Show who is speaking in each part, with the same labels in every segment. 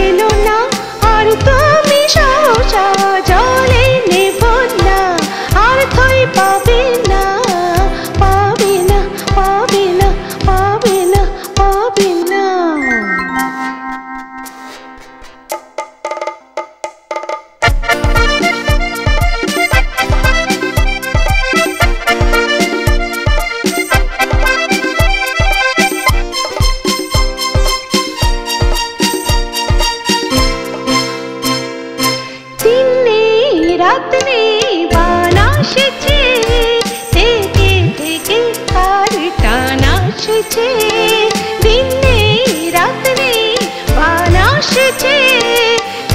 Speaker 1: খেলো না আর তুমি সহসা জলে নেব না আর থই পাবে না পাবে না পাবে না পাবে না পাবে না রাত নেই বান আসছে থেকে থেকে কার টান আসছে দিন নেই রাত নেই বান আসছে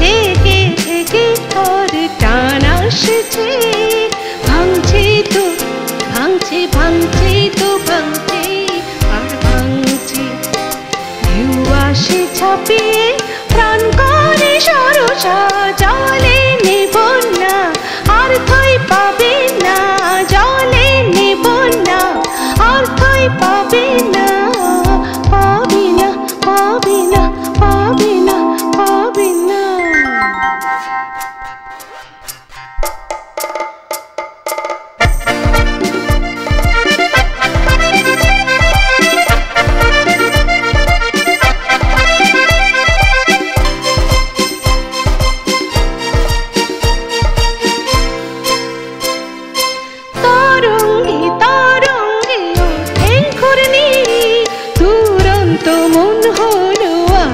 Speaker 1: থেকে থেকে কার টান আসছে ভাঙছে তো ভাঙছে ভাঙছে তো ভাঙছে আর ভাঙছে ঢেউ আসে ছাপিয়ে প্রাণ করে সরসা জলে নেব না আর থই পাবে না জলে নেব না আর থই পাবে না পাবে না পাবে না পাবে না পাবে না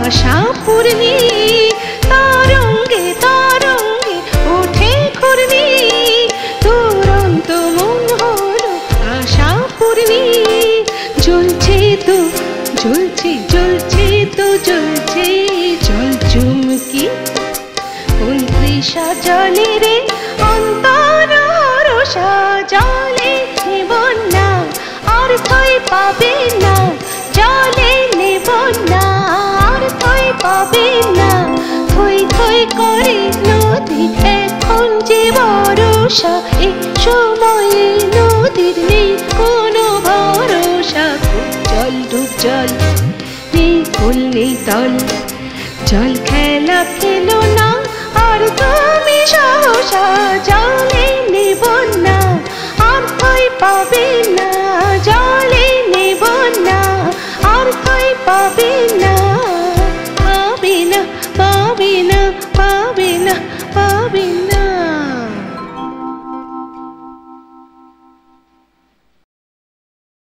Speaker 1: আশাপূর্ণি তরঙ্গে তরঙ্গে ওঠে ঘূর্ণি দুরন্ত মন হলো আশাপূর্ণি জ্বলছে তো জ্বলছে জ্বলছে তো জ্বলছে জল চুমকি কোন তৃষা জলে রে অন্তর হরসা জলে নেব না আর থই পাবে না জলে নেব না পাবে না থই থই করে নদী এখন যে ভরসা এই সময়ে নদীর নেই কোনো ভরসা জল ডুব জল নেই ফুল নেই তল জল খেলা খেলো না আর তুমি সহসা জলে নেব না আর থই পাবে না জলে নেব না আর থই পাবে না পাবে না